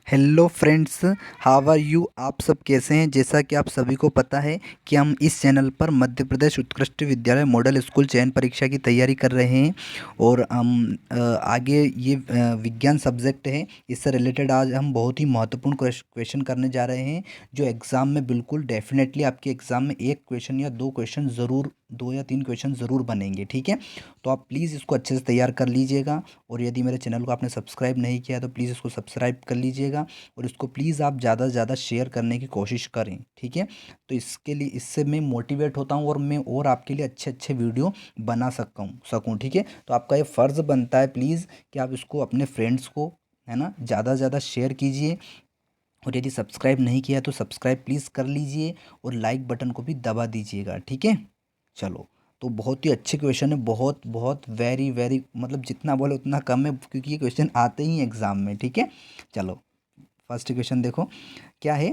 Hello friends, how are you. आप सब कैसे हैं। जैसा कि आप सभी को पता है कि हम इस चैनल पर मध्य प्रदेश उत्कृष्ट विद्यालय मॉडल स्कूल चयन परीक्षा की तैयारी कर रहे हैं और हम आगे ये विज्ञान सब्जेक्ट है, इससे रिलेटेड आज हम बहुत ही महत्वपूर्ण क्वेश्चन करने जा रहे हैं जो एग्ज़ाम में बिल्कुल डेफिनेटली आपके एग्ज़ाम में एक क्वेश्चन या दो क्वेश्चन ज़रूर, दो या तीन क्वेश्चन ज़रूर बनेंगे। ठीक है, तो आप प्लीज़ इसको अच्छे से तैयार कर लीजिएगा और यदि मेरे चैनल को आपने सब्सक्राइब नहीं किया तो प्लीज़ इसको सब्सक्राइब कर लीजिएगा और इसको प्लीज़ आप ज़्यादा से ज़्यादा शेयर करने की कोशिश करें। ठीक है, तो इसके लिए, इससे मैं मोटिवेट होता हूँ और मैं और आपके लिए अच्छे अच्छे वीडियो बना सकूँ। ठीक है, तो आपका ये फ़र्ज़ बनता है प्लीज़ कि आप इसको अपने फ्रेंड्स को, है ना, ज़्यादा से ज़्यादा शेयर कीजिए और यदि सब्सक्राइब नहीं किया तो सब्सक्राइब प्लीज़ कर लीजिए और लाइक बटन को भी दबा दीजिएगा। ठीक है, चलो। तो बहुत ही अच्छे क्वेश्चन है, बहुत बहुत वेरी वेरी, मतलब जितना बोले उतना कम है क्योंकि ये क्वेश्चन आते ही एग्ज़ाम में। ठीक है, चलो फर्स्ट क्वेश्चन देखो क्या है।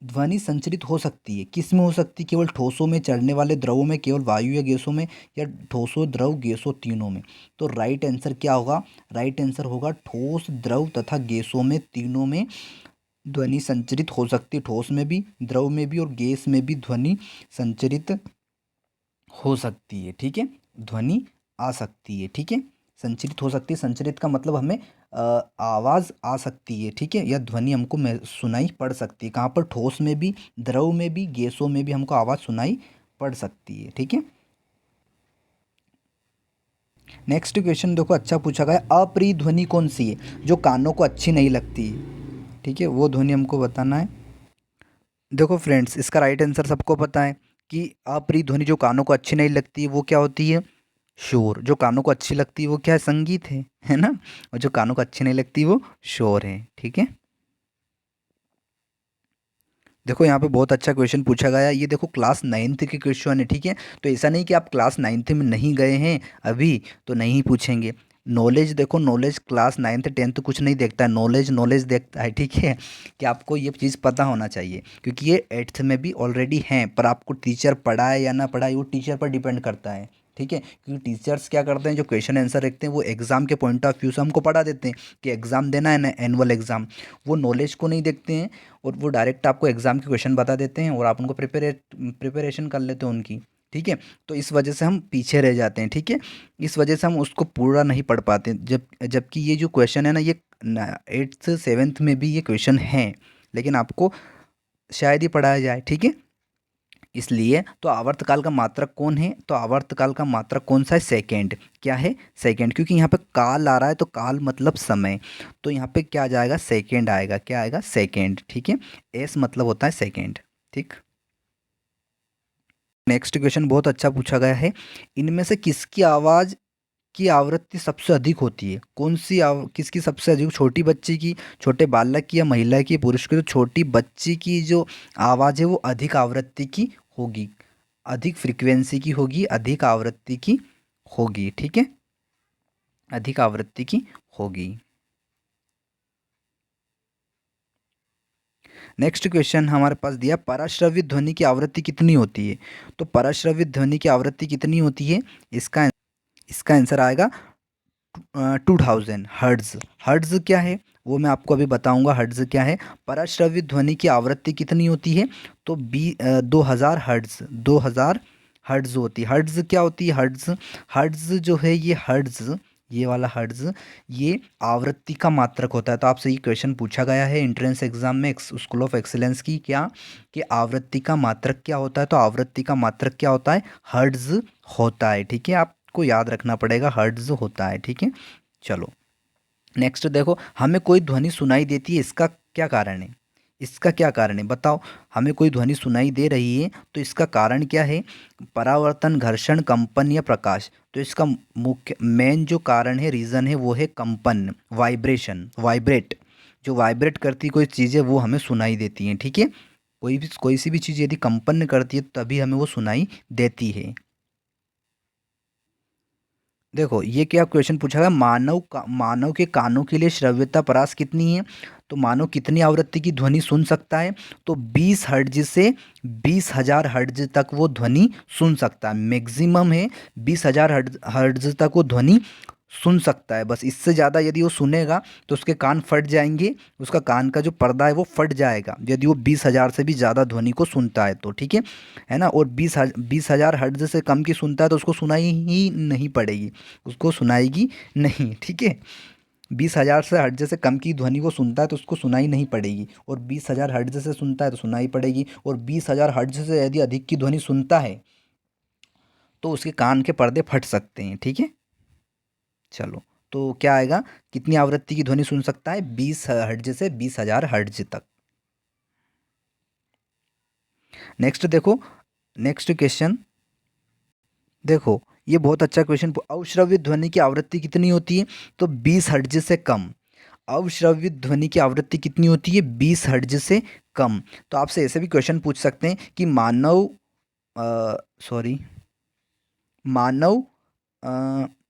ध्वनि संचरित हो सकती है किस में हो सकती है? केवल ठोसों में, चढ़ने वाले द्रवों में, केवल वायु या गैसों में, या ठोसों, द्रव, गैसों तीनों में? तो राइट आंसर क्या होगा? राइट आंसर होगा ठोस, द्रव तथा गैसों में, तीनों में ध्वनि संचरित हो सकती है। ठोस में भी, द्रव में भी और गैस में भी ध्वनि संचरित हो सकती है। ठीक है, ध्वनि आ सकती है। ठीक है, संचरित हो सकती है। संचरित का मतलब हमें आवाज़ आ सकती है। ठीक है, या ध्वनि हमको सुनाई पड़ सकती है। कहाँ पर? ठोस में भी, द्रव में भी, गैसों में भी हमको आवाज़ सुनाई पड़ सकती है। ठीक है, नेक्स्ट क्वेश्चन देखो, अच्छा पूछा गया। अप्रिय ध्वनि कौन सी है जो कानों को अच्छी नहीं लगती है? ठीक है, वो ध्वनि हमको बताना है। देखो फ्रेंड्स, इसका राइट आंसर सबको पता है कि अप्रिय ध्वनि जो कानों को अच्छी नहीं लगती है वो क्या होती है? शोर। जो कानों को अच्छी लगती है वो क्या है? संगीत है ना। और जो कानों को अच्छी नहीं लगती वो शोर है। ठीक है, देखो यहाँ पे बहुत अच्छा क्वेश्चन पूछा गया है। ये देखो क्लास नाइन्थ के क्वेश्चन है। ठीक है, तो ऐसा नहीं कि आप क्लास नाइन्थ में नहीं गए हैं अभी तो नहीं पूछेंगे। नॉलेज देखो, नॉलेज क्लास नाइन्थ टेंथ कुछ नहीं देखता है, नॉलेज नॉलेज देखता है। ठीक है, कि आपको ये चीज़ पता होना चाहिए क्योंकि ये एट्थ में भी ऑलरेडी हैं, पर आपको टीचर पढ़ाए या ना पढ़ाए वो टीचर पर डिपेंड करता है। ठीक है, क्योंकि टीचर्स क्या करते हैं, जो क्वेश्चन आंसर रखते हैं वो एग्ज़ाम के पॉइंट ऑफ व्यू से हमको पढ़ा देते हैं कि एग्ज़ाम देना है ना, एनुअल एग्ज़ाम। वो नॉलेज को नहीं देखते हैं और वो डायरेक्ट आपको एग्ज़ाम के क्वेश्चन बता देते हैं और आप उनको प्रिपरेशन कर लेते हो उनकी। ठीक है, तो इस वजह से हम पीछे रह जाते हैं। ठीक है, इस वजह से हम उसको पूरा नहीं पढ़ पाते। जबकि ये जो क्वेश्चन है ना, ये एट्थ सेवेंथ में भी ये क्वेश्चन हैं, लेकिन आपको शायद ही पढ़ाया जाए। ठीक है, इसलिए तो आवर्तकाल का मात्रक कौन है? तो आवर्तकाल का मात्रक कौन सा है? सेकेंड। क्या है? सेकेंड, क्योंकि यहाँ पे काल आ रहा है तो काल मतलब समय, तो यहाँ पे क्या आ जाएगा? सेकेंड आएगा। क्या आएगा? सेकेंड। ठीक है, एस मतलब होता है सेकेंड। ठीक, नेक्स्ट क्वेश्चन बहुत अच्छा पूछा गया है। इनमें से किसकी आवाज़ की आवृत्ति सबसे अधिक होती है? कौन सी किसकी सबसे अधिक? छोटी बच्ची की, छोटे बालक की, या महिला की, पुरुष की? तो छोटी बच्ची की जो आवाज़ है वो अधिक आवृत्ति की होगी, अधिक फ्रीक्वेंसी की होगी, अधिक आवृत्ति की होगी। ठीक है, अधिक आवृत्ति की होगी। नेक्स्ट क्वेश्चन हमारे पास दिया, पराश्रवित ध्वनि की आवृत्ति कितनी होती है? तो पराश्रवित ध्वनि की आवृत्ति कितनी होती है? इसका इसका आंसर आएगा 2000 हर्ट्ज। हर्ट्ज क्या है वो मैं आपको अभी बताऊंगा। हर्ट्ज क्या है? पराश्रवित ध्वनि की आवृत्ति कितनी होती है? तो 2000 हर्ट्ज, 2000 हर्ट्ज होती है। हर्ट्ज क्या होती है? हर्ट्ज, हर्ट्ज जो है ये हर्ट्ज, ये वाला हर्ट्ज, ये आवृत्ति का मात्रक होता है। तो आपसे ये क्वेश्चन पूछा गया है एंट्रेंस एग्जाम में स्कूल ऑफ एक्सीलेंस की, क्या कि आवृत्ति का मात्रक क्या होता है? तो आवृत्ति का मात्रक क्या होता है? हर्ट्ज होता है। ठीक है, आपको याद रखना पड़ेगा, हर्ट्ज होता है। ठीक है, चलो नेक्स्ट देखो, हमें कोई ध्वनि सुनाई देती है, इसका क्या कारण है? इसका क्या कारण है बताओ? हमें कोई ध्वनि सुनाई दे रही है तो इसका कारण क्या है? परावर्तन, घर्षण, कंपन या प्रकाश? तो इसका मुख्य मेन जो कारण है, रीज़न है, वो है कंपन, वाइब्रेशन, वाइब्रेट। जो वाइब्रेट करती कोई चीज़ है वो हमें सुनाई देती है। ठीक है, कोई सी भी चीज़ यदि कंपन करती है तभी हमें वो सुनाई देती है। देखो ये क्या क्वेश्चन पूछा है, मानव के कानों के लिए श्रव्यता परास कितनी है? तो मानव कितनी आवृत्ति की ध्वनि सुन सकता है? तो 20 हर्ट्ज से 20,000 हर्ट्ज तक वो ध्वनि सुन सकता है। मैक्सिमम है 20,000 हर्ट्ज तक वो ध्वनि सुन सकता है बस। इससे ज़्यादा यदि वो सुनेगा तो उसके कान फट जाएंगे, उसका कान का जो पर्दा है वो फट जाएगा यदि वो 20,000 से भी ज़्यादा ध्वनि को सुनता है तो, ठीक है ना। और 20,000 हर्ट्ज से कम की सुनता है तो उसको सुनाई ही नहीं पड़ेगी, उसको सुनाएगी नहीं, ठीक है। 20,000 से हर्ट्ज से कम की ध्वनि को सुनता है तो उसको सुनाई नहीं पड़ेगी, और 20,000 हर्ट्ज से सुनता है तो सुनाई पड़ेगी, और 20,000 हर्ट्ज से यदि अधिक की ध्वनि सुनता है तो उसके कान के पर्दे फट सकते हैं, ठीक है। चलो, तो क्या आएगा, कितनी आवृत्ति की ध्वनि सुन सकता है, 20 हर्ट्ज से 20,000 हर्ट्ज तक। नेक्स्ट देखो, नेक्स्ट क्वेश्चन देखो, ये बहुत अच्छा क्वेश्चन। अवश्रव्य ध्वनि की आवृत्ति कितनी होती है, तो 20 हर्ट्ज से कम। अवश्रव्य ध्वनि की आवृत्ति कितनी होती है, 20 हर्ट्ज से कम। तो आपसे ऐसे भी क्वेश्चन पूछ सकते हैं कि मानव सॉरी मानव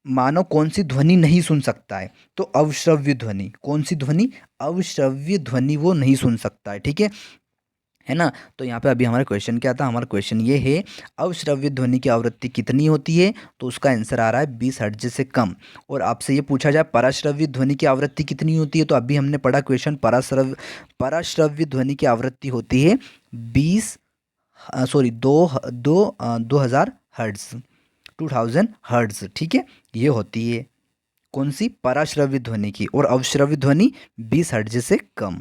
मानव कौन सी ध्वनि नहीं सुन सकता है, तो अवश्रव्य ध्वनि। कौन सी ध्वनि, अवश्रव्य ध्वनि वो नहीं सुन सकता है, ठीक है ना। तो यहाँ पे अभी हमारा क्वेश्चन क्या था, हमारा क्वेश्चन ये है अवश्रव्य ध्वनि की आवृत्ति कितनी होती है, तो उसका आंसर आ रहा है 20 हर्ट्ज से कम। और आपसे ये पूछा जाए पराश्रव्य ध्वनि की आवृत्ति कितनी होती है, तो अभी हमने पढ़ा क्वेश्चन, पराश्रव्य ध्वनि की आवृत्ति होती है 2000 हर्ट्ज, 2000 हर्ट्ज, ठीक है। ये होती है कौन सी, पराश्रव्य ध्वनि की, और अवश्रव्य ध्वनि 20 हर्ट्ज से कम,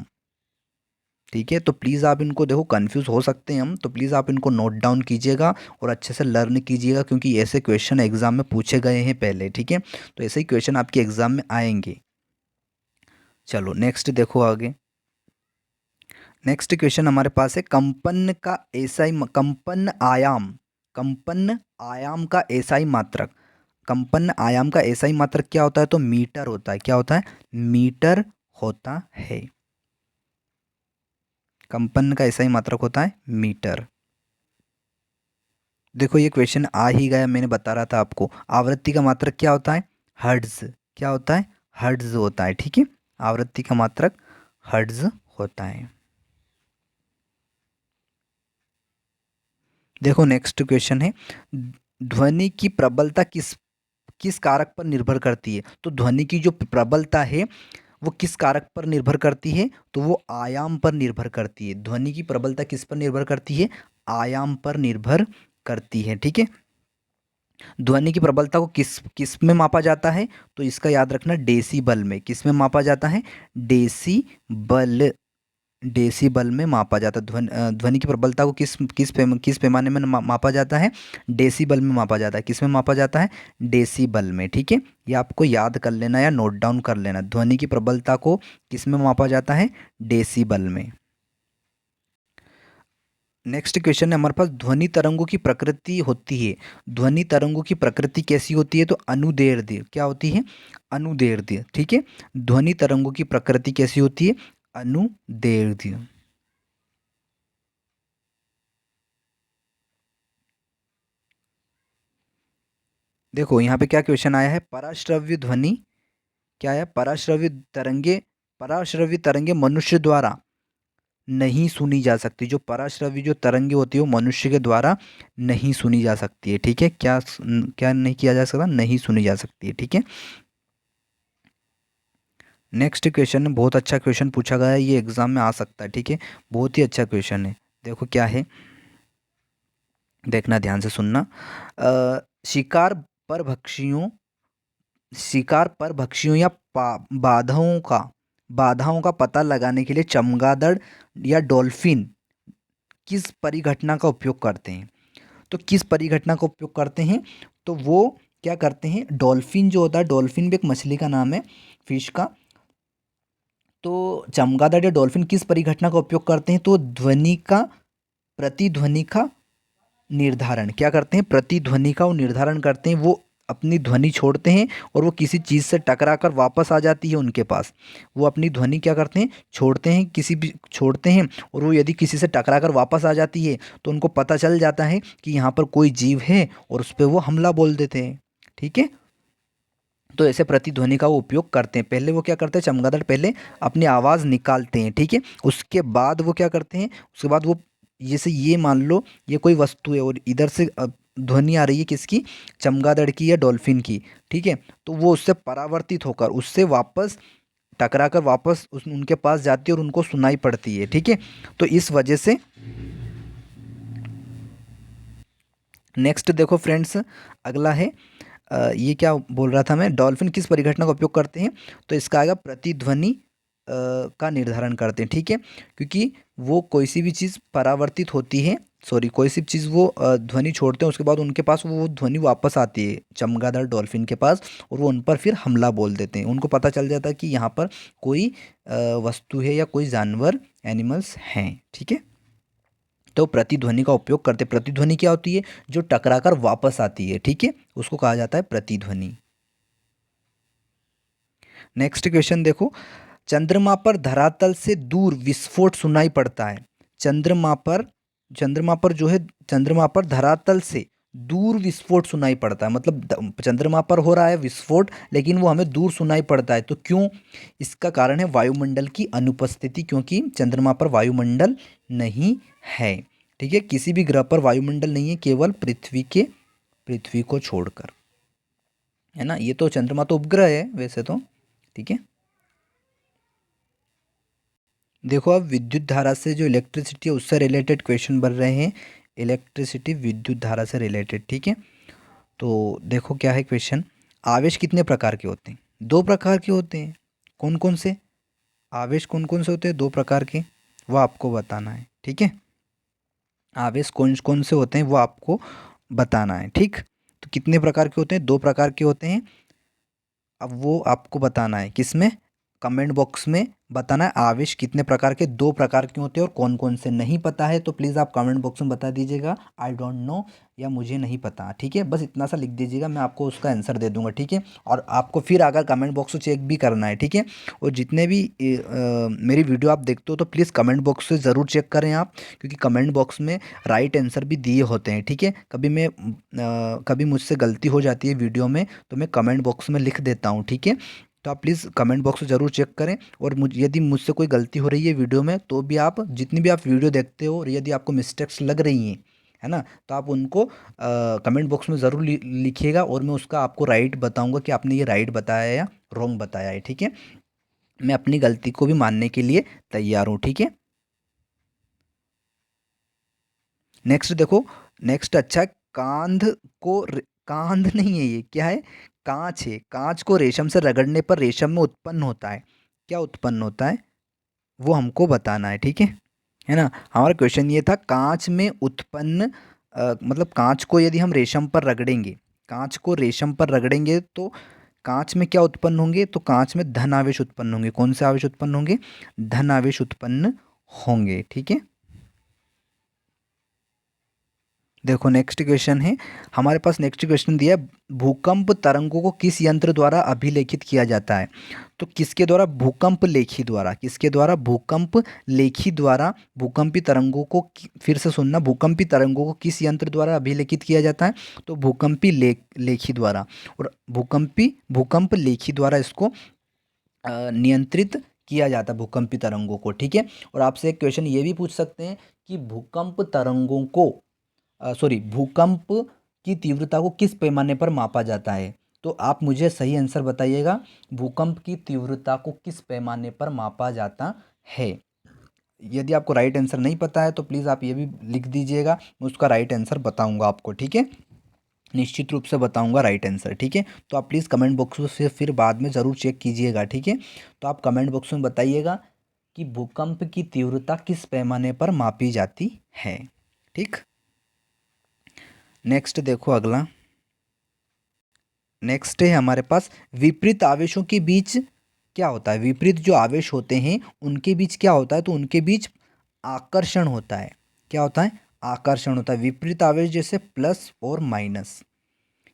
ठीक है। तो प्लीज़ आप इनको देखो, कंफ्यूज हो सकते हैं हम, तो प्लीज़ आप इनको नोट डाउन कीजिएगा और अच्छे से लर्न कीजिएगा, क्योंकि ऐसे क्वेश्चन एग्जाम में पूछे गए हैं पहले, ठीक है। तो ऐसे ही क्वेश्चन आपके एग्जाम में आएंगे। चलो नेक्स्ट देखो आगे। नेक्स्ट क्वेश्चन हमारे पास है कंपन का एसआई, कंपन आयाम का एसआई मात्रक। कंपन आयाम का एसआई मात्रक क्या होता है, तो मीटर होता है। क्या होता है, मीटर होता है। कंपन का एसआई मात्रक होता है मीटर। देखो ये क्वेश्चन आ ही गया, मैंने बता रहा था आपको। आवृत्ति का मात्रक क्या होता है, हर्ट्ज। क्या होता है, हर्ट्ज होता है, ठीक है। आवृत्ति का मात्रक हर्ट्ज होता है। देखो नेक्स्ट क्वेश्चन है, ध्वनि की प्रबलता किस किस कारक पर निर्भर करती है, तो ध्वनि की जो प्रबलता है वो किस कारक पर निर्भर करती है, तो वो आयाम पर निर्भर करती है। ध्वनि की प्रबलता किस पर निर्भर करती है, आयाम पर निर्भर करती है, ठीक है। ध्वनि की प्रबलता को किस किस में मापा जाता है, तो इसका याद रखना, डेसिबल में। किस में मापा जाता है, डेसिबल, डेसिबल में मापा जाता है। ध्वनि की प्रबलता को किस पैमाने में मापा जाता है, डेसिबल में मापा जाता है। किस में मापा जाता है, डेसिबल में, ठीक है। ये आपको याद कर लेना या नोट डाउन कर लेना, ध्वनि की प्रबलता को किस में मापा जाता है, डेसिबल में। नेक्स्ट क्वेश्चन है हमारे पास, ध्वनि तरंगों की प्रकृति होती है। ध्वनि तरंगों की प्रकृति कैसी होती है, तो अनुदैर्ध्य। क्या होती है, अनुदैर्ध्य, ठीक है। ध्वनि तरंगों की प्रकृति कैसी होती है, अनुदैर्ध्य। देखो यहाँ पे क्या क्वेश्चन आया है, पराश्रव्य ध्वनि क्या है, पराश्रव्य तरंगे मनुष्य द्वारा नहीं सुनी जा सकती। जो पराश्रव्य जो तरंगे होती है वो मनुष्य के द्वारा नहीं सुनी जा सकती है, ठीक है। क्या नहीं किया जा सकता, नहीं सुनी जा सकती है, ठीक है। नेक्स्ट क्वेश्चन, बहुत अच्छा क्वेश्चन पूछा गया है, ये एग्जाम में आ सकता है, ठीक है। बहुत ही अच्छा क्वेश्चन है। देखो क्या है, देखना ध्यान से सुनना। शिकार पर भक्षियों, शिकार पर भक्षियों या बाधाओं का पता लगाने के लिए चमगादड़ या डॉल्फिन किस परिघटना का उपयोग करते हैं, तो किस परिघटना का उपयोग करते हैं, तो वो क्या करते हैं, डॉल्फिन जो होता है, डॉल्फिन भी एक मछली का नाम है, फिश का। तो चमगादड़ या डॉल्फिन किस परिघटना का उपयोग करते हैं, तो ध्वनि का, प्रतिध्वनि का निर्धारण। क्या करते हैं, प्रतिध्वनि का वो निर्धारण करते हैं। वो अपनी ध्वनि छोड़ते हैं और वो किसी चीज़ से टकरा कर वापस आ जाती है उनके पास। वो अपनी ध्वनि क्या करते हैं, छोड़ते हैं, किसी भी छोड़ते हैं, और वो यदि किसी से टकरा कर वापस आ जाती है तो उनको पता चल जाता है कि यहाँ पर कोई जीव है, और उस पर वो हमला बोल देते हैं, ठीक है। तो ऐसे प्रतिध्वनि का वो उपयोग करते हैं। पहले वो क्या करते हैं, चमगादड़ पहले अपनी आवाज़ निकालते हैं, ठीक है। उसके बाद वो क्या करते हैं, उसके बाद वो, जैसे ये मान लो ये कोई वस्तु है और इधर से ध्वनि आ रही है किसकी, चमगादड़ की या डॉल्फिन की, ठीक है, तो वो उससे परावर्तित होकर उससे वापस टकरा कर वापस उनके पास जाती है और उनको सुनाई पड़ती है, ठीक है। तो इस वजह से नेक्स्ट देखो फ्रेंड्स, अगला है ये क्या बोल रहा था मैं, डॉल्फिन किस परिघटना का उपयोग करते हैं, तो इसका आएगा प्रतिध्वनि का निर्धारण करते हैं, ठीक है, क्योंकि वो कोई सी भी चीज़ परावर्तित होती है, सॉरी कोई सी चीज़ वो ध्वनि छोड़ते हैं, उसके बाद उनके पास वो ध्वनि वापस आती है चमगादड़ डॉल्फिन के पास, और वो उन पर फिर हमला बोल देते हैं, उनको पता चल जाता है कि यहाँ पर कोई वस्तु है या कोई जानवर एनिमल्स हैं, ठीक है। तो प्रतिध्वनि का उपयोग करते, प्रतिध्वनि क्या होती है, जो टकरा कर वापस आती है, ठीक है, उसको कहा जाता है प्रतिध्वनि। नेक्स्ट क्वेश्चन देखो, चंद्रमा पर धरातल से दूर विस्फोट सुनाई पड़ता है। चंद्रमा पर जो है, चंद्रमा पर धरातल से दूर विस्फोट सुनाई पड़ता है, मतलब चंद्रमा पर हो रहा है विस्फोट, लेकिन वो हमें दूर सुनाई पड़ता है, तो क्यों, इसका कारण है वायुमंडल की अनुपस्थिति, क्योंकि चंद्रमा पर वायुमंडल नहीं है, ठीक है, किसी भी ग्रह पर वायुमंडल नहीं है, केवल पृथ्वी को छोड़कर, है ना, ये तो चंद्रमा तो उपग्रह है वैसे तो, ठीक है। देखो अब विद्युत धारा से जो इलेक्ट्रिसिटी है उससे रिलेटेड क्वेश्चन बन रहे हैं, इलेक्ट्रिसिटी विद्युत धारा से रिलेटेड, ठीक है। तो देखो क्या है क्वेश्चन, आवेश कितने प्रकार के होते हैं, दो प्रकार के होते हैं, कौन कौन से आवेश, कौन कौन से होते हैं, दो प्रकार के, वो आपको बताना है, ठीक है, आवेश कौन कौन से होते हैं वो आपको बताना है, ठीक। तो कितने प्रकार के होते हैं, दो प्रकार के होते हैं, अब वो आपको बताना है किसमें, कमेंट बॉक्स में बताना है, आवेश कितने प्रकार के, दो प्रकार के होते हैं और कौन कौन से, नहीं पता है तो प्लीज़ आप कमेंट बॉक्स में बता दीजिएगा आई डोंट नो या मुझे नहीं पता, ठीक है, बस इतना सा लिख दीजिएगा, मैं आपको उसका आंसर दे दूंगा, ठीक है। और आपको फिर अगर कमेंट बॉक्स को चेक भी करना है, ठीक है, और जितने भी मेरी वीडियो आप देखते हो तो प्लीज़ कमेंट बॉक्स से ज़रूर चेक करें आप, क्योंकि कमेंट बॉक्स में राइट आंसर भी दिए होते हैं, ठीक है, कभी मुझसे गलती हो जाती है वीडियो में तो मैं कमेंट बॉक्स में लिख देता हूँ, ठीक है। तो आप प्लीज़ कमेंट बॉक्स में ज़रूर चेक करें, और यदि मुझसे कोई गलती हो रही है वीडियो में तो भी आप जितनी भी आप वीडियो देखते हो और यदि आपको मिस्टेक्स लग रही हैं, है ना, तो आप उनको कमेंट बॉक्स में ज़रूर लिखिएगा और मैं उसका आपको राइट बताऊंगा कि आपने ये राइट बताया या रॉन्ग बताया है, ठीक है। मैं अपनी गलती को भी मानने के लिए तैयार हूँ, ठीक है। नेक्स्ट देखो, नेक्स्ट अच्छा है, कांध नहीं है, ये क्या है, कांच है, कांच को रेशम से रगड़ने पर रेशम में उत्पन्न होता है, क्या उत्पन्न होता है वो हमको बताना है, ठीक है ना। हमारा क्वेश्चन ये था कांच में उत्पन्न मतलब कांच को यदि हम रेशम पर रगड़ेंगे, कांच को रेशम पर रगड़ेंगे तो कांच में क्या उत्पन्न होंगे, तो कांच में धन आवेश उत्पन्न होंगे, कौन से आवेश उत्पन्न होंगे, धन आवेश उत्पन्न होंगे, ठीक है। देखो नेक्स्ट क्वेश्चन है, हमारे पास नेक्स्ट क्वेश्चन दिया है, भूकंप तरंगों को किस यंत्र द्वारा अभिलेखित किया जाता है, तो किसके द्वारा, भूकंप लेखी द्वारा, किसके द्वारा, भूकंप लेखी द्वारा भूकंपी तरंगों को फिर से सुनना, भूकंपी तरंगों को किस यंत्र द्वारा अभिलेखित किया जाता है, तो भूकंपी लेखी द्वारा, और भूकंप लेखी द्वारा इसको नियंत्रित किया जाता है भूकंपी तरंगों को, ठीक है। और आपसे एक क्वेश्चन ये भी पूछ सकते हैं कि भूकंप तरंगों को सॉरी भूकंप की तीव्रता को किस पैमाने पर मापा जाता है, तो आप मुझे सही आंसर बताइएगा, भूकंप की तीव्रता को किस पैमाने पर मापा जाता है। यदि आपको राइट आंसर नहीं पता है तो प्लीज़ आप ये भी लिख दीजिएगा, मैं उसका राइट आंसर बताऊंगा आपको, ठीक है, निश्चित रूप से बताऊंगा राइट आंसर, ठीक है। तो आप प्लीज़ कमेंट बॉक्स में फिर बाद में ज़रूर चेक कीजिएगा, ठीक है। तो आप कमेंट बॉक्स में बताइएगा कि भूकंप की तीव्रता किस पैमाने पर मापी जाती है, ठीक। नेक्स्ट देखो अगला, नेक्स्ट है हमारे पास, विपरीत आवेशों के बीच क्या होता है, विपरीत जो आवेश होते हैं उनके बीच क्या होता है, तो उनके बीच आकर्षण होता है, क्या होता है, आकर्षण होता है, विपरीत आवेश जैसे प्लस और माइनस,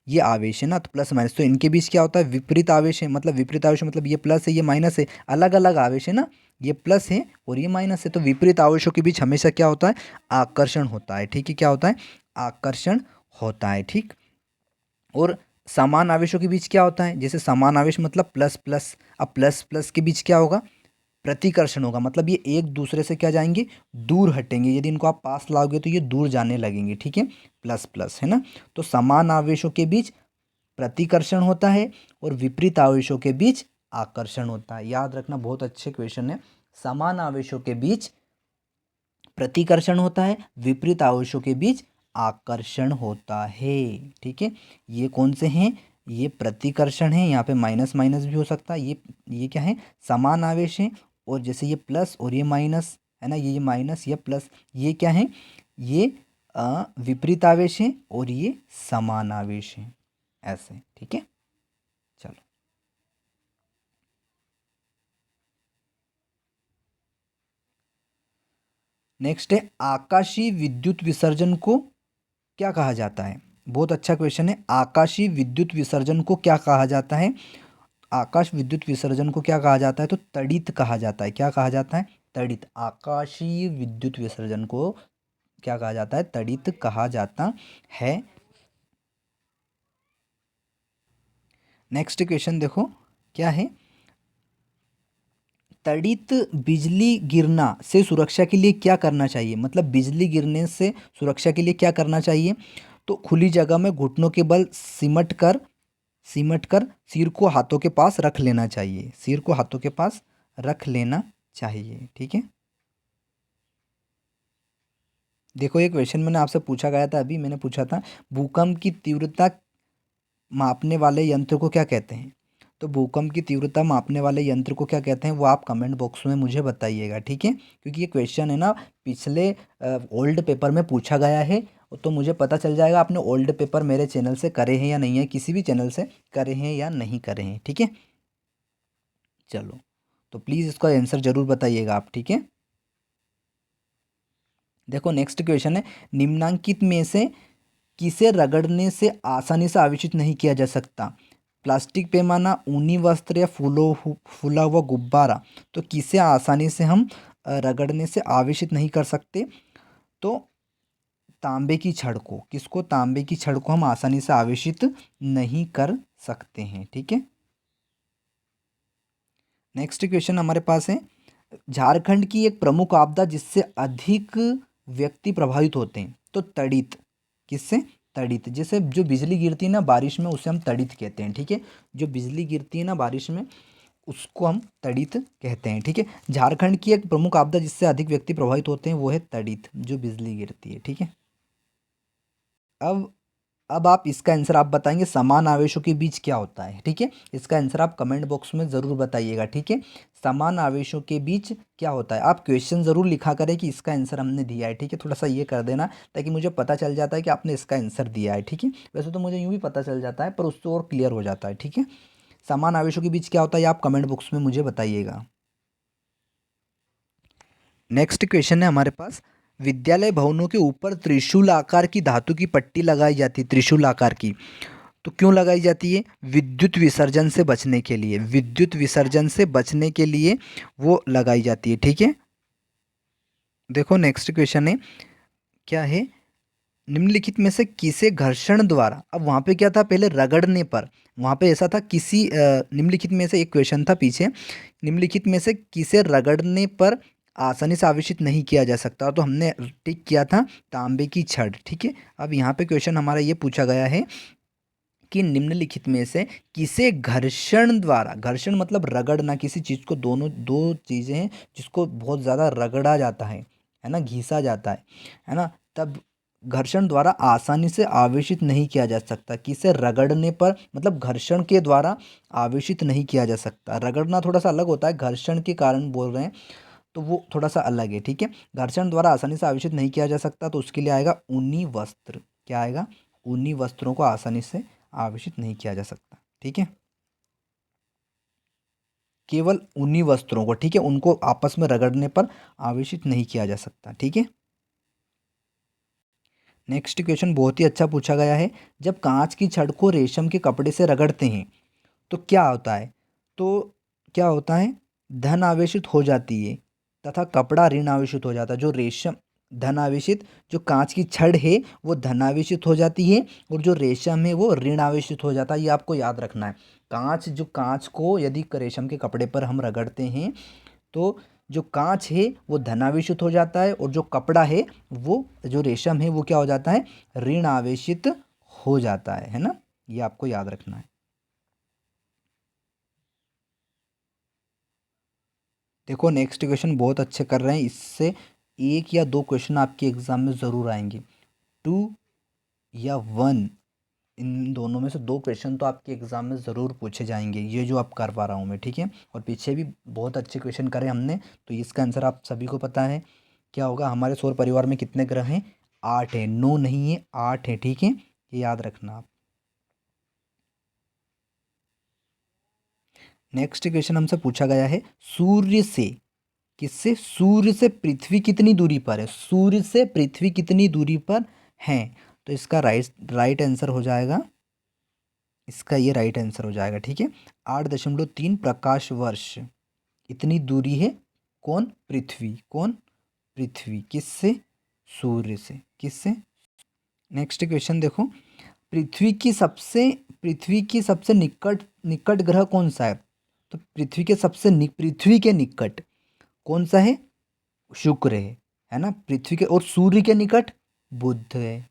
ये आवेश है ना, तो प्लस माइनस, तो इनके बीच क्या होता है, विपरीत आवेश है, मतलब विपरीत आवेश मतलब ये प्लस है ये माइनस है, अलग अलग आवेश है ना, ये प्लस है और ये माइनस है, तो विपरीत आवेशों के बीच हमेशा क्या होता है, आकर्षण होता है, ठीक है, क्या होता है, आकर्षण होता है, ठीक। और समान आवेशों के बीच क्या होता है, जैसे समान आवेश मतलब प्लस प्लस, अब प्लस प्लस के बीच क्या होगा, प्रतिकर्षण होगा, मतलब ये एक दूसरे से क्या जाएंगे, दूर हटेंगे। यदि इनको आप पास लाओगे तो ये दूर जाने लगेंगे, ठीक है, प्लस प्लस है ना। तो समान आवेशों के बीच प्रतिकर्षण होता है और विपरीत आवेशों के बीच आकर्षण होता है। याद रखना, बहुत अच्छे क्वेश्चन है। समान आवेशों के बीच प्रतिकर्षण होता है, विपरीत आवेशों के बीच आकर्षण होता है, ठीक है। ये कौन से हैं, ये प्रतिकर्षण है, यहाँ पे माइनस माइनस भी हो सकता है। ये क्या है, समान आवेश है, और जैसे ये प्लस और ये माइनस है ना, ये माइनस या प्लस, ये क्या है, ये विपरीत आवेश है और ये समान आवेश है, ऐसे, ठीक है। चलो, नेक्स्ट है आकाशीय विद्युत विसर्जन को क्या कहा जाता है। बहुत अच्छा क्वेश्चन है। आकाशीय विद्युत विसर्जन को क्या कहा जाता है, आकाश विद्युत विसर्जन को क्या कहा जाता है, तो तड़ित कहा जाता है। क्या कहा जाता है, तड़ित। आकाशीय विद्युत विसर्जन को क्या कहा जाता है, तड़ित कहा जाता है। नेक्स्ट क्वेश्चन देखो क्या है, तड़ित बिजली गिरना से सुरक्षा के लिए क्या करना चाहिए, मतलब बिजली गिरने से सुरक्षा के लिए क्या करना चाहिए। तो खुली जगह में घुटनों के बल सिमट कर सिर को हाथों के पास रख लेना चाहिए, सिर को हाथों के पास रख लेना चाहिए, ठीक है। देखो ये क्वेश्चन मैंने आपसे पूछा गया था, अभी मैंने पूछा था भूकंप की तीव्रता मापने वाले यंत्र को क्या कहते हैं। तो भूकंप की तीव्रता मापने वाले यंत्र को क्या कहते हैं, वो आप कमेंट बॉक्स में मुझे बताइएगा, ठीक है। क्योंकि ये क्वेश्चन है ना, पिछले ओल्ड पेपर में पूछा गया है, तो मुझे पता चल जाएगा आपने ओल्ड पेपर मेरे चैनल से करे हैं या नहीं है, किसी भी चैनल से करे हैं या नहीं करे हैं, ठीक है। चलो, तो प्लीज़ इसका आंसर ज़रूर बताइएगा आप, ठीक है। देखो नेक्स्ट क्वेश्चन है, निम्नांकित में से किसे रगड़ने से आसानी से आवेशित नहीं किया जा सकता। प्लास्टिक पैमाना, ऊनी वस्त्र या फूला हुआ गुब्बारा। तो किसे आसानी से हम रगड़ने से आवेशित नहीं कर सकते, तो तांबे की छड़ को। किसको, तांबे की छड़ को हम आसानी से आवेशित नहीं कर सकते हैं, ठीक है। नेक्स्ट क्वेश्चन हमारे पास है, झारखंड की एक प्रमुख आपदा जिससे अधिक व्यक्ति प्रभावित होते हैं, तो तड़ित। किससे, तड़ित। जैसे जो बिजली गिरती है ना बारिश में, उसे हम तड़ित कहते हैं, ठीक है। जो बिजली गिरती है ना बारिश में, उसको हम तड़ित कहते हैं, ठीक है। झारखंड की एक प्रमुख आपदा जिससे अधिक व्यक्ति प्रभावित होते हैं, वो है तड़ित, जो बिजली गिरती है, ठीक है। अब अब आप इसका आंसर आप बताएंगे समान आवेशों के बीच क्या होता है, ठीक है। इसका आंसर आप कमेंट बॉक्स में ज़रूर बताइएगा, ठीक है। समान आवेशों के बीच क्या होता है, आप क्वेश्चन ज़रूर लिखा करें कि इसका आंसर हमने दिया है, ठीक है। थोड़ा सा ये कर देना ताकि मुझे पता चल जाता है कि आपने इसका आंसर दिया है, ठीक है। वैसे तो मुझे यूँ भी पता चल जाता है, पर उससे और क्लियर हो जाता है, ठीक है। समान आवेशों के बीच क्या होता है, आप कमेंट बॉक्स में मुझे बताइएगा। नेक्स्ट क्वेश्चन है हमारे पास, विद्यालय भवनों के ऊपर त्रिशूल आकार की धातु की पट्टी लगाई जाती है, त्रिशूल आकार की। तो क्यों लगाई जाती है, विद्युत विसर्जन से बचने के लिए, विद्युत विसर्जन से बचने के लिए वो लगाई जाती है, ठीक है। देखो नेक्स्ट क्वेश्चन है क्या है, निम्नलिखित में से किसे घर्षण द्वारा, अब वहाँ पे क्या था पहले रगड़ने पर, वहाँ पे ऐसा था किसी निम्नलिखित में से एक क्वेश्चन था पीछे, निम्नलिखित में से किसे रगड़ने पर आसानी से आवेशित नहीं किया जा सकता, तो हमने टिक किया था तांबे की छड़, ठीक है। अब यहाँ पे क्वेश्चन हमारा ये पूछा गया है कि निम्नलिखित में से किसे घर्षण द्वारा, घर्षण मतलब रगड़ना, किसी चीज़ को, दोनों दो चीज़ें हैं जिसको बहुत ज़्यादा रगड़ा जाता है ना, घिसा जाता है ना, तब घर्षण द्वारा आसानी से आवेशित नहीं किया जा सकता। किसे रगड़ने पर, मतलब घर्षण के द्वारा आवेशित नहीं किया जा सकता। रगड़ना थोड़ा सा अलग होता है, घर्षण के कारण बोल रहे हैं तो वो थोड़ा सा अलग है, ठीक है। घर्षण द्वारा आसानी से आवेशित नहीं किया जा सकता, तो उसके लिए आएगा ऊनी वस्त्र। क्या आएगा, ऊनी वस्त्रों को आसानी से आवेशित नहीं किया जा सकता, ठीक है। केवल ऊनी वस्त्रों को, ठीक है, उनको आपस में रगड़ने पर आवेशित नहीं किया जा सकता, ठीक है। नेक्स्ट क्वेश्चन बहुत ही अच्छा पूछा गया है, जब कांच की छड़ को रेशम के कपड़े से रगड़ते हैं तो क्या होता है, तो क्या होता है, धन आवेशित हो जाती है तथा कपड़ा ऋण आवेशित हो जाता है। जो रेशम धन आवेशित, जो कांच की छड़ है वो धन आवेशित हो जाती है, और जो रेशम है वो ऋण आवेशित हो जाता है। ये आपको याद रखना है। कांच, जो कांच को यदि रेशम के कपड़े पर हम रगड़ते हैं तो जो कांच है वो धनावेशित हो जाता है, और जो कपड़ा है वो, जो रेशम है वो क्या हो जाता है, ऋण आवेशित हो जाता है ना। ये आपको याद रखना है। देखो नेक्स्ट क्वेश्चन बहुत अच्छे कर रहे हैं, इससे एक या दो क्वेश्चन आपके एग्जाम में ज़रूर आएंगे। 2 या 1, इन दोनों में से दो क्वेश्चन तो आपके एग्जाम में ज़रूर पूछे जाएंगे, ये जो आप कर पा रहा हूँ मैं, ठीक है। और पीछे भी बहुत अच्छे क्वेश्चन करे हमने, तो इसका आंसर आप सभी को पता है क्या होगा। हमारे सौर परिवार में कितने ग्रह हैं, 8 है, 9 नहीं है, 8 है, ठीक है, ये याद रखना आप। नेक्स्ट क्वेश्चन हमसे पूछा गया है, सूर्य से, किससे, सूर्य से पृथ्वी कितनी दूरी पर है, सूर्य से पृथ्वी कितनी दूरी पर है। तो इसका राइट आंसर हो जाएगा, इसका ये राइट आंसर हो जाएगा, ठीक है। 8.3 प्रकाश वर्ष इतनी दूरी है, कौन, पृथ्वी, कौन, पृथ्वी, किससे, सूर्य से, किससे। नेक्स्ट क्वेश्चन देखो, पृथ्वी की सबसे पृथ्वी की सबसे निकट निकट ग्रह कौन सा है। तो पृथ्वी के पृथ्वी के निकट कौन सा है, शुक्र है ना, पृथ्वी के, और सूर्य के निकट बुध है।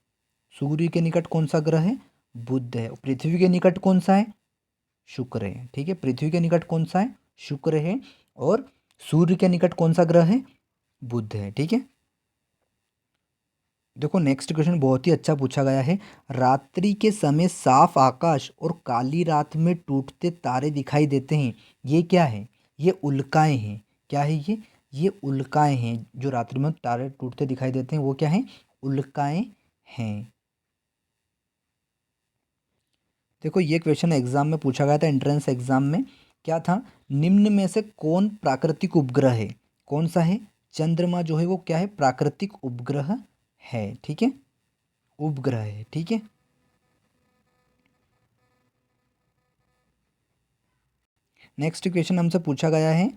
सूर्य के निकट कौन सा ग्रह है, बुध है। पृथ्वी के निकट कौन सा है, शुक्र है, ठीक है। पृथ्वी के निकट कौन सा है, शुक्र है, और सूर्य के निकट कौन सा ग्रह है, बुध है, ठीक है। देखो नेक्स्ट क्वेश्चन बहुत ही अच्छा पूछा गया है, रात्रि के समय साफ आकाश और काली रात में टूटते तारे दिखाई देते हैं, ये क्या है, ये उल्काएं हैं। क्या है ये उल्काएं हैं, जो रात्रि में तारे टूटते दिखाई देते हैं वो क्या है, उल्काएं हैं। देखो ये क्वेश्चन एग्जाम में पूछा गया था, एंट्रेंस एग्जाम में। क्या था, निम्न में से कौन प्राकृतिक उपग्रह है, कौन सा है, चंद्रमा जो है वो क्या है, प्राकृतिक उपग्रह है, ठीक है, उपग्रह है, ठीक है। नेक्स्ट क्वेश्चन हमसे पूछा गया है,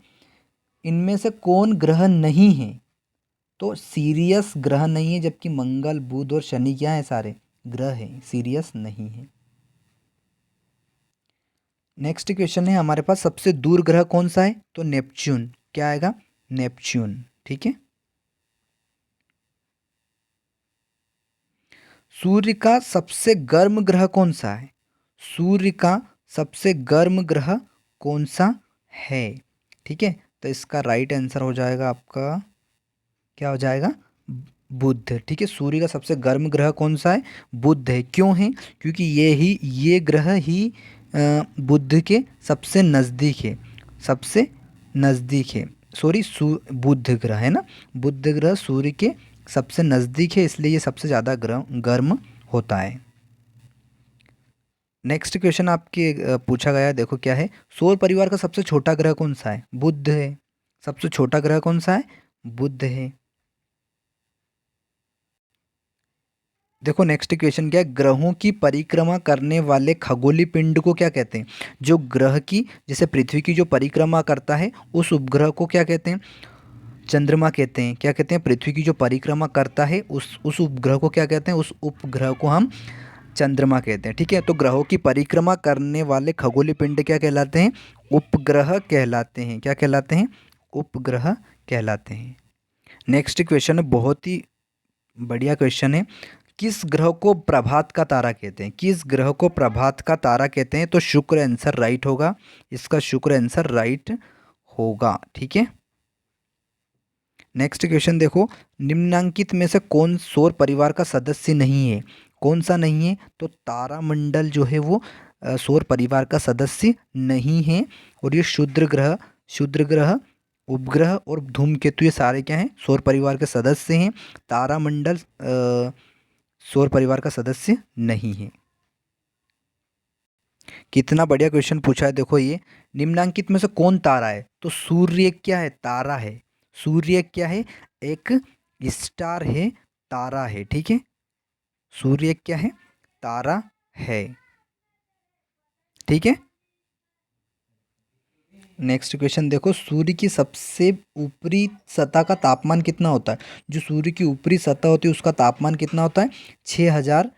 इनमें से कौन ग्रह नहीं है। तो सीरियस ग्रह नहीं है, जबकि मंगल बुध और शनि क्या है, सारे ग्रह हैं, सीरियस नहीं है। नेक्स्ट क्वेश्चन है हमारे पास, सबसे दूर ग्रह कौन सा है। तो नेपच्यून, क्या आएगा, नेपच्यून, ठीक है। सूर्य का सबसे गर्म ग्रह कौन सा है, सूर्य का सबसे गर्म ग्रह कौन सा है, ठीक है। तो इसका राइट आंसर हो जाएगा आपका, क्या हो जाएगा, बुध, ठीक है। सूर्य का सबसे गर्म ग्रह कौन सा है, बुध है। क्यों है, क्योंकि ये ग्रह ही बुध के सबसे नज़दीक है, सबसे नज़दीक है, सॉरी, बुध ग्रह है ना, बुध ग्रह सूर्य के सबसे नज़दीक है, इसलिए ये सबसे ज़्यादा गर्म होता है। नेक्स्ट क्वेश्चन आपके पूछा गया है, देखो क्या है, सौर परिवार का सबसे छोटा ग्रह कौन सा है, बुध है। सबसे छोटा ग्रह कौन सा है, बुध है। देखो नेक्स्ट क्वेश्चन क्या है, ग्रहों की परिक्रमा करने वाले खगोलीय पिंड को क्या कहते हैं। जो ग्रह की, जैसे पृथ्वी की जो परिक्रमा करता है, उस उपग्रह को क्या कहते हैं, चंद्रमा कहते हैं। क्या कहते हैं, पृथ्वी की जो परिक्रमा करता है उस उपग्रह को क्या कहते हैं, उस उपग्रह को हम चंद्रमा कहते हैं, ठीक है। तो ग्रहों की परिक्रमा करने वाले खगोलीय पिंड क्या कहलाते हैं, उपग्रह कहलाते हैं। क्या कहलाते हैं, उपग्रह कहलाते हैं। नेक्स्ट क्वेश्चन है, बहुत ही बढ़िया क्वेश्चन है, किस ग्रह को प्रभात का तारा कहते हैं, किस ग्रह को प्रभात का तारा कहते हैं। तो शुक्र आंसर राइट होगा, इसका शुक्र आंसर राइट होगा, ठीक है। नेक्स्ट क्वेश्चन देखो, निम्नांकित में से कौन सौर परिवार का सदस्य नहीं है, कौन सा नहीं है। तो तारामंडल जो है वो सौर परिवार का सदस्य नहीं है, और ये क्षुद्र ग्रह उपग्रह और धूमकेतु, ये सारे क्या हैं, सौर परिवार के सदस्य हैं। तारामंडल सौर परिवार का सदस्य नहीं है। कितना बढ़िया क्वेश्चन पूछा है, देखो ये, निम्नांकित में से कौन तारा है। तो सूर्य क्या है, तारा है। सूर्य क्या है, एक स्टार है, तारा है, ठीक है। सूर्य क्या है, तारा है, ठीक है। नेक्स्ट क्वेश्चन देखो, सूर्य की सबसे ऊपरी सतह का तापमान कितना होता है। जो सूर्य की ऊपरी सतह होती है उसका तापमान कितना होता है, 6000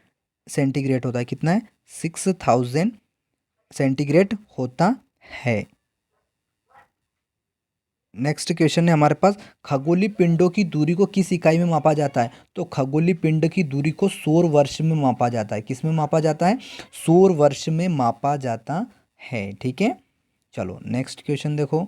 सेंटीग्रेड होता है। कितना है, 6000 सेंटीग्रेड होता है। नेक्स्ट क्वेश्चन है हमारे पास, खगोलीय पिंडों की दूरी को किस इकाई में मापा जाता है? तो खगोलीय पिंड की दूरी को सौर वर्ष में मापा जाता है। किस में मापा जाता है? सौर वर्ष में मापा जाता है। ठीक है, चलो नेक्स्ट क्वेश्चन देखो।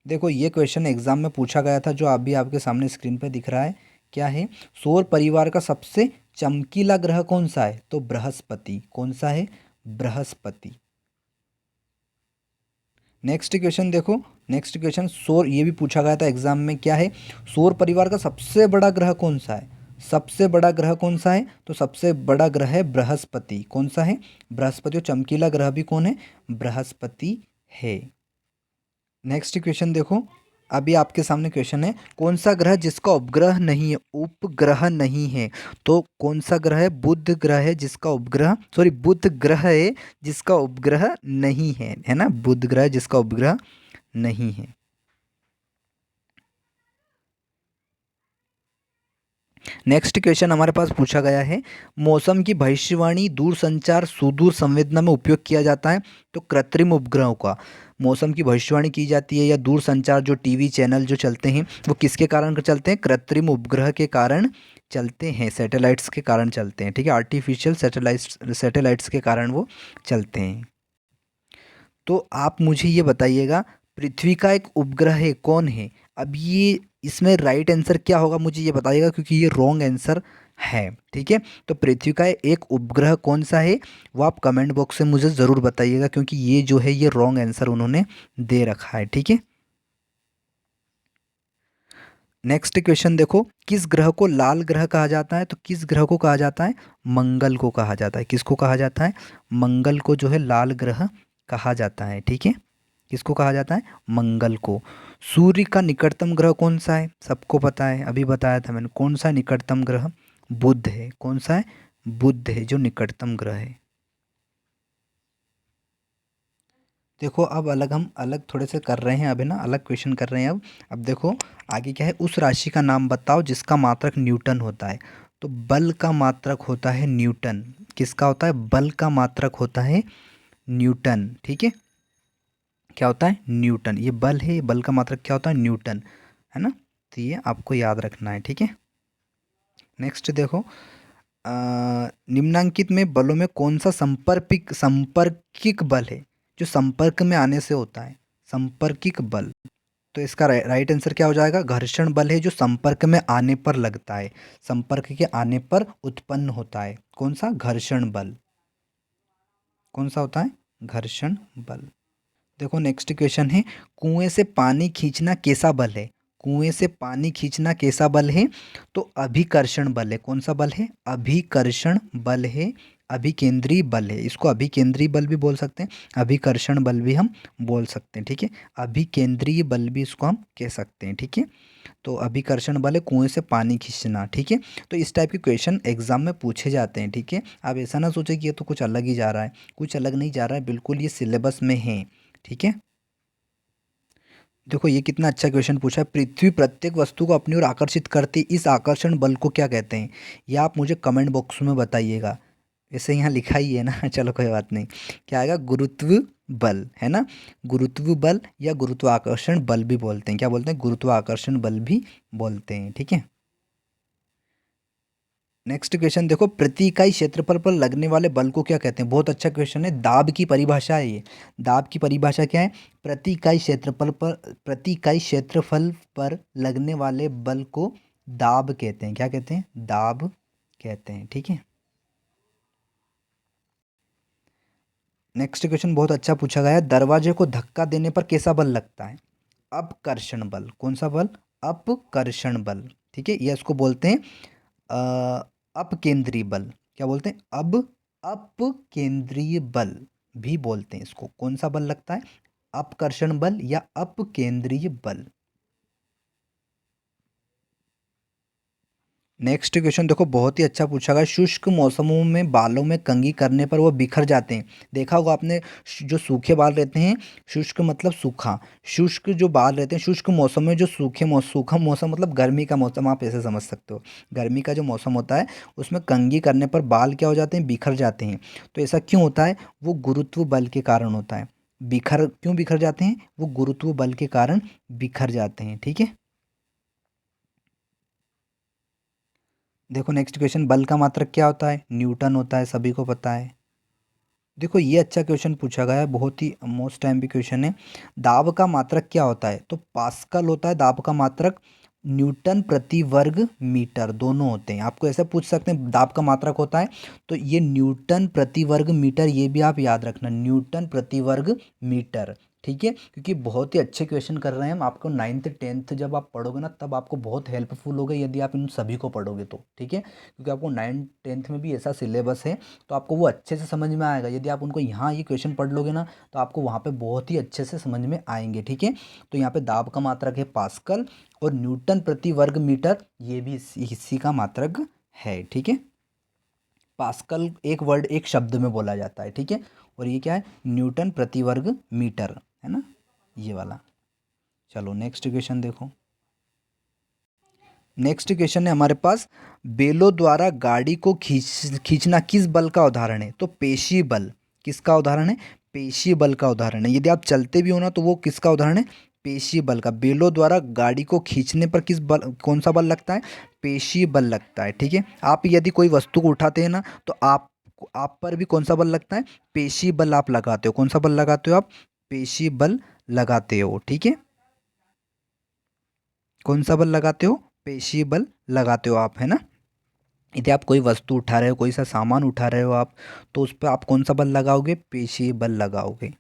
देखो ये क्वेश्चन एग्जाम में पूछा गया था, जो अभी आपके सामने स्क्रीन पे दिख रहा है। क्या है? सौर परिवार का सबसे चमकीला ग्रह कौन सा है? तो बृहस्पति। कौन सा है? बृहस्पति। नेक्स्ट क्वेश्चन देखो। नेक्स्ट क्वेश्चन, सौर, ये भी पूछा गया था एग्जाम में। क्या है? सौर परिवार का सबसे बड़ा ग्रह कौन सा है? सबसे बड़ा ग्रह कौन सा है? तो सबसे बड़ा ग्रह है बृहस्पति। कौन सा है? बृहस्पति। और चमकीला ग्रह भी कौन है? बृहस्पति है। नेक्स्ट क्वेश्चन देखो। अभी आपके सामने क्वेश्चन है, कौन सा ग्रह जिसका उपग्रह नहीं है, उपग्रह नहीं है? तो कौन सा ग्रह है? बुध ग्रह है जिसका उपग्रह, सॉरी बुध ग्रह है जिसका उपग्रह नहीं है ना? बुध ग्रह जिसका उपग्रह नहीं है। नेक्स्ट क्वेश्चन हमारे पास पूछा गया है, मौसम की भविष्यवाणी दूरसंचार सुदूर संवेदना में उपयोग किया जाता है। तो कृत्रिम उपग्रहों का मौसम की भविष्यवाणी की जाती है, या दूरसंचार जो टीवी चैनल जो चलते हैं वो किसके कारण चलते हैं? कृत्रिम उपग्रह के कारण चलते हैं, सैटेलाइट्स के कारण चलते हैं। ठीक है, आर्टिफिशियल सैटेलाइट्स के कारण वो चलते हैं। तो आप मुझे ये बताइएगा, पृथ्वी का एक उपग्रह है, कौन है? अब ये इसमें राइट आंसर क्या होगा मुझे ये बताइएगा, क्योंकि ये रॉन्ग आंसर है। ठीक है, तो पृथ्वी का एक उपग्रह कौन सा है वो आप कमेंट बॉक्स से मुझे ज़रूर बताइएगा, क्योंकि ये जो है ये रॉन्ग आंसर उन्होंने दे रखा है। ठीक है, नेक्स्ट क्वेश्चन देखो, किस ग्रह को लाल ग्रह कहा जाता है? तो किस ग्रह को कहा जाता है? मंगल को कहा जाता है। किसको कहा जाता है? मंगल को जो है लाल ग्रह कहा जाता है। ठीक है, किसको कहा जाता है? मंगल को। सूर्य का निकटतम ग्रह कौन सा है? सबको पता है, अभी बताया था मैंने। कौन सा निकटतम ग्रह? बुध है। कौन सा है? बुध है जो निकटतम ग्रह है। देखो अब अलग, हम अलग थोड़े से कर रहे हैं अभी ना, अलग क्वेश्चन कर रहे हैं अब देखो आगे क्या है, उस राशि का नाम बताओ जिसका मात्रक न्यूटन होता है। तो बल का मात्रक होता है न्यूटन। किसका होता है? बल का मात्रक होता है न्यूटन। ठीक है, क्या होता है? न्यूटन। ये बल है, बल का मात्रक क्या होता है? न्यूटन, है ना? तो ये आपको याद रखना है। ठीक है, नेक्स्ट देखो, निम्नांकित में बलों में कौन सा संपर्किक बल है जो संपर्क में आने से होता है? संपर्किक बल। तो इसका राइट आंसर क्या हो जाएगा? घर्षण बल है जो संपर्क में आने पर लगता है, संपर्क के आने पर उत्पन्न होता है। कौन सा? घर्षण बल। कौन सा होता है? घर्षण बल। देखो नेक्स्ट क्वेश्चन है, कुएं से पानी खींचना कैसा बल है? कुएं से पानी खींचना कैसा बल है? तो अभिकर्षण बल है। कौन सा बल है? अभिकर्षण बल है, अभिकेंद्रीय बल है। इसको अभिकेंद्रीय बल भी बोल सकते हैं, अभिकर्षण बल भी हम बोल सकते हैं। ठीक है, अभिकेंद्रीय बल भी इसको हम कह सकते हैं। ठीक है, तो अभिकर्षण बल है कुएं से पानी खींचना। ठीक है, तो इस टाइप के क्वेश्चन एग्जाम में पूछे जाते हैं। ठीक है, आप ऐसा ना सोचें कि ये तो कुछ अलग ही जा रहा है, कुछ अलग नहीं जा रहा है, बिल्कुल ये सिलेबस में है। ठीक है, देखो ये कितना अच्छा क्वेश्चन पूछा है, पृथ्वी प्रत्येक वस्तु को अपनी ओर आकर्षित करती, इस आकर्षण बल को क्या कहते हैं? ये आप मुझे कमेंट बॉक्स में बताइएगा। वैसे यहाँ लिखा ही है ना चलो कोई बात नहीं। क्या आएगा? गुरुत्व बल, है ना? गुरुत्व बल या गुरुत्वाकर्षण बल भी बोलते हैं। क्या बोलते हैं? गुरुत्वाकर्षण बल भी बोलते हैं। ठीक है, नेक्स्ट क्वेश्चन देखो, प्रति इकाई क्षेत्रफल पर लगने वाले बल को क्या कहते हैं? बहुत अच्छा क्वेश्चन है, दाब की परिभाषा है ये। दाब की परिभाषा क्या है? प्रति इकाई क्षेत्रफल पर लगने वाले बल को दाब कहते हैं। क्या कहते हैं? दाब कहते हैं। ठीक है, नेक्स्ट क्वेश्चन बहुत अच्छा पूछा गया है, दरवाजे को धक्का देने पर कैसा बल लगता है? अपकर्षण बल। कौन सा बल? अपकर्षण बल। ठीक है, ये इसको बोलते हैं अपकेंद्रीय बल। क्या बोलते हैं? अपकेंद्रीय बल भी बोलते हैं इसको। कौन सा बल लगता है? अपकर्षण बल या अपकेंद्रीय बल। नेक्स्ट क्वेश्चन देखो बहुत ही अच्छा पूछा गया, शुष्क मौसमों में बालों में कंघी करने पर वो बिखर जाते हैं। देखा होगा आपने, जो सूखे बाल रहते हैं, शुष्क मतलब सूखा, शुष्क जो बाल रहते हैं शुष्क मौसम में, जो सूखा मौसम मतलब गर्मी का मौसम, आप ऐसे समझ सकते हो। गर्मी का जो मौसम होता है उसमें कंघी करने पर बाल क्या हो जाते हैं? बिखर जाते हैं। तो ऐसा क्यों होता है? वो गुरुत्व बल के कारण होता है। बिखर क्यों बिखर जाते हैं? वो गुरुत्व बल के कारण बिखर जाते हैं। ठीक है, देखो नेक्स्ट क्वेश्चन, बल का मात्रक क्या होता है? न्यूटन होता है, सभी को पता है। देखो ये अच्छा क्वेश्चन पूछा गया है, बहुत ही मोस्ट टाइम भी क्वेश्चन है। दाब का मात्रक क्या होता है? तो पास्कल होता है दाब का मात्रक, न्यूटन प्रति वर्ग मीटर दोनों होते हैं। आपको ऐसे पूछ सकते हैं दाब का मात्रक होता है तो ये न्यूटन प्रति वर्ग मीटर, ये भी आप याद रखना, न्यूटन प्रति वर्ग मीटर। ठीक है, क्योंकि बहुत ही अच्छे क्वेश्चन कर रहे हैं हम। आपको 9th 10th जब आप पढ़ोगे ना, तब आपको बहुत हेल्पफुल होगा यदि आप इन सभी को पढ़ोगे तो। ठीक है, क्योंकि आपको 9th 10th में भी ऐसा सिलेबस है, तो आपको वो अच्छे से समझ में आएगा। यदि आप उनको यहाँ ये क्वेश्चन पढ़ लोगे ना, तो आपको वहाँ पे बहुत ही अच्छे से समझ में आएंगे। ठीक है, तो यहाँ पे दाब का मात्रक है पास्कल, और न्यूटन प्रति वर्ग मीटर ये भी इसी का मात्रक है। ठीक है, पास्कल एक वर्ड एक शब्द में बोला जाता है। ठीक है, और ये क्या है? न्यूटन प्रति वर्ग मीटर, है ना, ये वाला। चलो नेक्स्ट क्वेश्चन देखो। नेक्स्ट क्वेश्चन है हमारे पास, बेलों द्वारा गाड़ी को खींचना किस बल का उदाहरण है? तो पेशी बल। किसका उदाहरण है? पेशी बल का उदाहरण है। यदि आप चलते भी हो ना, तो वो किसका उदाहरण है? पेशी बल का। बेलों द्वारा गाड़ी को खींचने पर किस बल, कौन सा बल लगता है? पेशी बल लगता है। ठीक है, आप यदि कोई वस्तु को उठाते हैं ना, तो आप पर भी कौन सा बल लगता है? पेशी बल आप लगाते हो। कौन सा बल लगाते हो आप? पेशी बल लगाते हो। ठीक है, कौन सा बल लगाते हो? पेशी बल लगाते हो आप, है ना। यदि आप कोई वस्तु उठा रहे हो, कोई सा सामान उठा रहे हो आप, तो उस पर आप कौन सा बल लगाओगे? पेशी बल लगाओगे।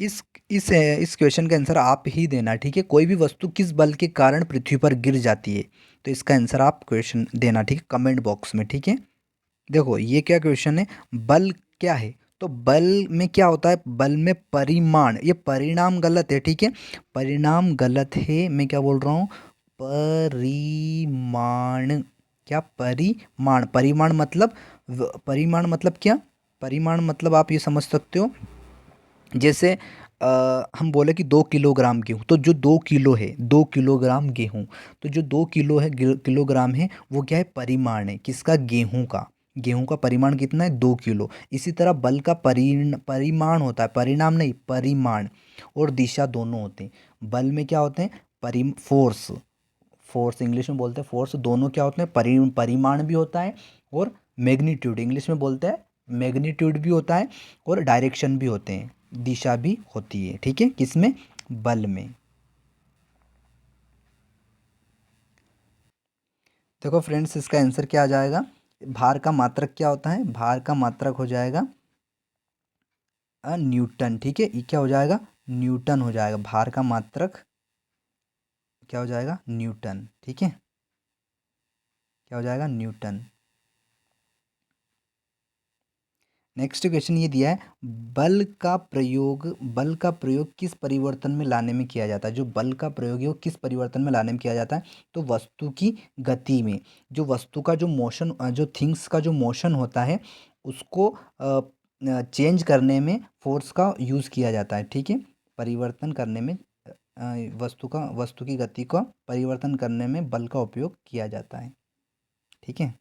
इस क्वेश्चन का आंसर आप ही देना। ठीक है, कोई भी वस्तु किस बल के कारण पृथ्वी पर गिर जाती है, तो इसका आंसर आप क्वेश्चन देना। ठीक है, कमेंट बॉक्स में। ठीक है, देखो ये क्या क्वेश्चन है, बल क्या है? तो बल में क्या होता है? बल में परिमाण, ये परिणाम गलत है। ठीक है, परिणाम गलत है, मैं क्या बोल रहा हूँ? परिमाण। क्या? परिमाण। परिमाण मतलब परिमाण मतलब क्या? परिमाण मतलब आप ये समझ सकते हो, जैसे हम बोले कि 2 किलोग्राम गेहूँ, तो जो 2 किलो है, 2 किलोग्राम गेहूँ, तो जो 2 किलो है, किलोग्राम है, वो क्या है? परिमाण है। किसका? गेहूँ का। गेहूँ का परिमाण कितना है? 2 किलो। इसी तरह बल का परिमाण होता है, परिणाम नहीं, परिमाण और दिशा दोनों होते हैं। बल में क्या होते हैं? फोर्स। फोर्स इंग्लिश में बोलते हैं फोर्स, दोनों क्या होते हैं? परिमाण भी होता है, और मैग्नीट्यूड इंग्लिश में बोलते हैं, मैग्नीट्यूड भी होता है, और डायरेक्शन भी होते हैं, दिशा भी होती है। ठीक है, किसमें? बल में। देखो फ्रेंड्स, इसका आंसर क्या आ जाएगा? भार का मात्रक क्या होता है? भार का मात्रक हो जाएगा न्यूटन। ठीक है, ये क्या हो जाएगा? न्यूटन हो जाएगा। भार का मात्रक क्या हो जाएगा? न्यूटन। ठीक है, क्या हो जाएगा? न्यूटन। नेक्स्ट क्वेश्चन ये दिया है, बल का प्रयोग किस परिवर्तन में लाने में किया जाता है? जो बल का प्रयोग है वो किस परिवर्तन में लाने में किया जाता है? तो वस्तु की गति में। जो वस्तु का जो मोशन, जो थिंग्स का जो मोशन होता है, उसको चेंज करने में फोर्स का यूज़ किया जाता है। ठीक है, परिवर्तन करने में वस्तु की गति का परिवर्तन करने में बल का उपयोग किया जाता है। ठीक है,